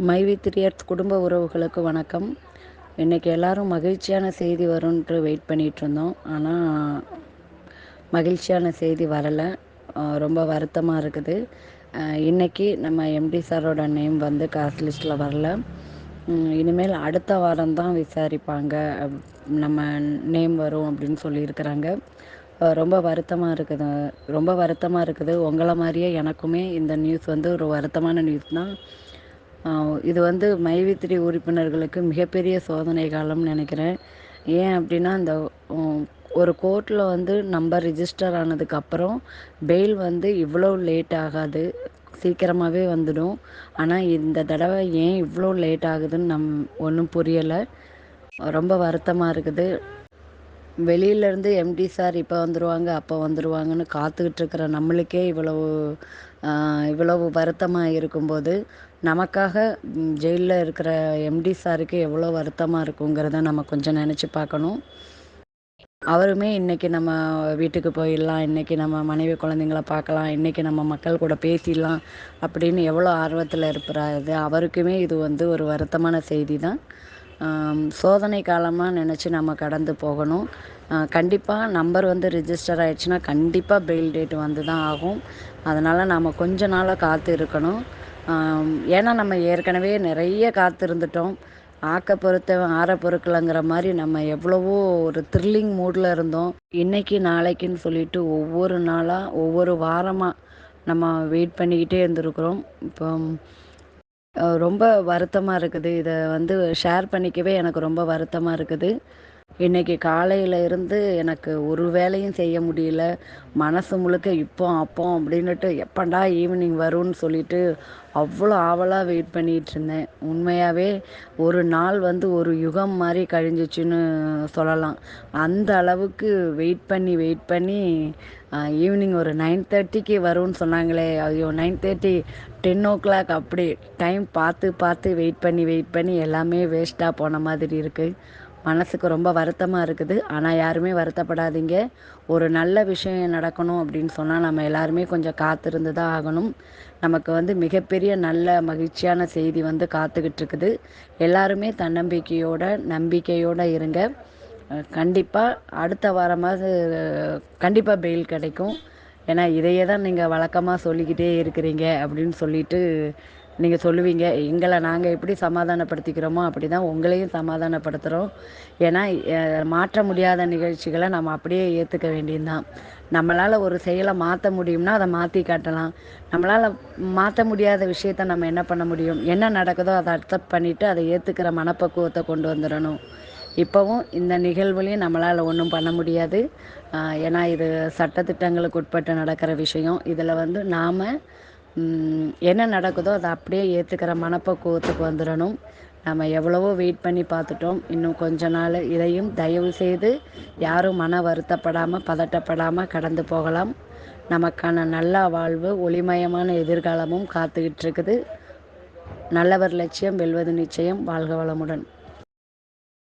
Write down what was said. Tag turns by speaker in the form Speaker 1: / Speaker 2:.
Speaker 1: My with rears குடும்ப உறவுகளுக்கு வணக்கம். இன்றைக்கி எல்லோரும் மகிழ்ச்சியான செய்தி வரும்ன்ட்டு வெயிட் பண்ணிகிட்ருந்தோம். ஆனால் மகிழ்ச்சியான செய்தி வரலை. ரொம்ப வருத்தமாக இருக்குது. இன்றைக்கி நம்ம எம்டி சாரோட நேம் வந்து காஸ்ட் லிஸ்ட்டில் வரல. இனிமேல் அடுத்த வாரம் தான் விசாரிப்பாங்க, நம்ம நேம் வரும் அப்படின்னு சொல்லியிருக்கிறாங்க. ரொம்ப வருத்தமாக இருக்குது. ரொம்ப வருத்தமாக இருக்குது. உங்களை மாதிரியே எனக்குமே இந்த நியூஸ் வந்து ஒரு வருத்தமான நியூஸ் தான். இது வந்து மைவித்திரி உறுப்பினர்களுக்கு மிகப்பெரிய சோதனை காலம்னு நினைக்கிறேன். ஏன் அப்படின்னா, இந்த ஒரு கோர்ட்டில் வந்து நம்பர் ரிஜிஸ்டர் ஆனதுக்கப்புறம் பெயில் வந்து இவ்வளோ லேட் ஆகாது, சீக்கிரமாகவே வந்துடும். ஆனால் இந்த தடவை ஏன் இவ்வளோ லேட் ஆகுதுன்னு ஒன்றும் புரியலை. ரொம்ப வருத்தமாக இருக்குது. வெளியிலேருந்து எம்டி சார் இப்போ வந்துடுவாங்க, அப்போ வந்துடுவாங்கன்னு காத்துக்கிட்டு இருக்கிற நம்மளுக்கே இவ்வளவு வருத்தமாக இருக்கும்போது, நமக்காக ஜெயிலில் இருக்கிற எம்டி சாருக்கு எவ்வளோ வருத்தமாக இருக்குங்கிறத நம்ம கொஞ்சம் நினச்சி பார்க்கணும். அவருமே இன்றைக்கி நம்ம வீட்டுக்கு போயிடலாம், இன்றைக்கி நம்ம மனைவி குழந்தைங்கள பார்க்கலாம், இன்றைக்கி நம்ம மக்கள் கூட பேசிடலாம் அப்படின்னு எவ்வளோ ஆர்வத்தில் இருக்கிறாரு. அவருக்குமே இது வந்து ஒரு வருத்தமான செய்தி தான். சோதனை காலமாக நினச்சி நம்ம கடந்து போகணும். கண்டிப்பாக நம்பர் வந்து ரிஜிஸ்டர் ஆகிடுச்சுன்னா கண்டிப்பாக பெயில் டேட் வந்து தான் ஆகும். அதனால் நாம் கொஞ்ச நாளாக காத்து இருக்கணும். ஏன்னா நம்ம ஏற்கனவே நிறைய காத்திருந்துட்டோம். ஆக்க பொறுத்தவன் ஆற பொறுக்கலைங்கிற மாதிரி நம்ம எவ்வளவோ ஒரு த்ரில்லிங் மூடில் இருந்தோம். இன்றைக்கி நாளைக்குன்னு சொல்லிட்டு ஒவ்வொரு நாளாக ஒவ்வொரு வாரமாக நம்ம வெயிட் பண்ணிக்கிட்டே இருந்திருக்கிறோம். இப்போ ரொம்ப வருத்தமாக இருக்குது. இதை வந்து ஷேர் பண்ணிக்கவே எனக்கு ரொம்ப வருத்தமாக இருக்குது. இன்றைக்கி காலையில் இருந்து எனக்கு ஒரு வேலையும் செய்ய முடியல. மனசு முழுக்க இப்போ அப்போ அப்படின்னுட்டு எப்படா ஈவினிங் வரும்னு சொல்லிட்டு அவ்வளோ ஆவலாக வெயிட் பண்ணிகிட்ருந்தேன். உண்மையாகவே ஒரு நாள் வந்து ஒரு யுகம் மாதிரி கழிஞ்சிச்சுன்னு சொல்லலாம். அந்த அளவுக்கு வெயிட் பண்ணி ஈவினிங் ஒரு 9:30க்கு வரும்னு சொன்னாங்களே, ஐயோ 9:30 10 o'clock அப்படி டைம் பார்த்து வெயிட் பண்ணி எல்லாமே வேஸ்ட்டாக போன மாதிரி இருக்குது. மனசுக்கு ரொம்ப வருத்தமாக இருக்குது. ஆனால் யாருமே வருத்தப்படாதீங்க. ஒரு நல்ல விஷயம் நடக்கணும் அப்படின்னு சொன்னால் நம்ம எல்லாருமே கொஞ்சம் காத்திருந்து தான் ஆகணும். நமக்கு வந்து மிகப்பெரிய நல்ல மகிழ்ச்சியான செய்தி வந்து காத்துக்கிட்டு இருக்குது. எல்லாருமே நம்பிக்கையோடு இருங்க. கண்டிப்பாக அடுத்த வாரமாவது கண்டிப்பாக பெயில் கிடைக்கும். ஏன்னா இதையே தான் நீங்கள் வழக்கமாக சொல்லிக்கிட்டே இருக்கிறீங்க அப்படின்னு சொல்லிட்டு நீங்கள் சொல்லுவீங்க. எங்களை நாங்கள் எப்படி சமாதானப்படுத்திக்கிறோமோ அப்படி தான் உங்களையும் சமாதானப்படுத்துகிறோம். ஏன்னா மாற்ற முடியாத நிகழ்ச்சிகளை நம்ம அப்படியே ஏற்றுக்க வேண்டியதுதான். நம்மளால் ஒரு செயலை மாற்ற முடியும்னா அதை மாற்றி காட்டலாம். நம்மளால் மாற்ற முடியாத விஷயத்த நம்ம என்ன பண்ண முடியும்? என்ன நடக்குதோ அதை அக்செப்ட் பண்ணிவிட்டு அதை ஏற்றுக்கிற மனப்பக்குவத்தை கொண்டு வந்துடணும். இப்போவும் இந்த நிகழ்வுலையும் நம்மளால் ஒன்றும் பண்ண முடியாது. ஏன்னா இது சட்டத்திட்டங்களுக்கு உட்பட்டு நடக்கிற விஷயம். இதில் வந்து நாம் என்ன நடக்குதோ அதை அப்படியே ஏற்றுக்கிற மனப்பக்குவத்துக்கு வந்துடணும். நம்ம எவ்வளவோ வெயிட் பண்ணி பார்த்துட்டோம். இன்னும் கொஞ்ச நாள் இதையும் தயவு செய்து யாரும் மன வருத்தப்படாமல் பதட்டப்படாமல் கடந்து போகலாம். நமக்கான நல்ல வாழ்வு ஒளிமயமான எதிர்காலமும் காத்துக்கிட்டு இருக்குது. நல்லவர் லட்சியம் வெல்வது நிச்சயம். வாழ்க வளமுடன்.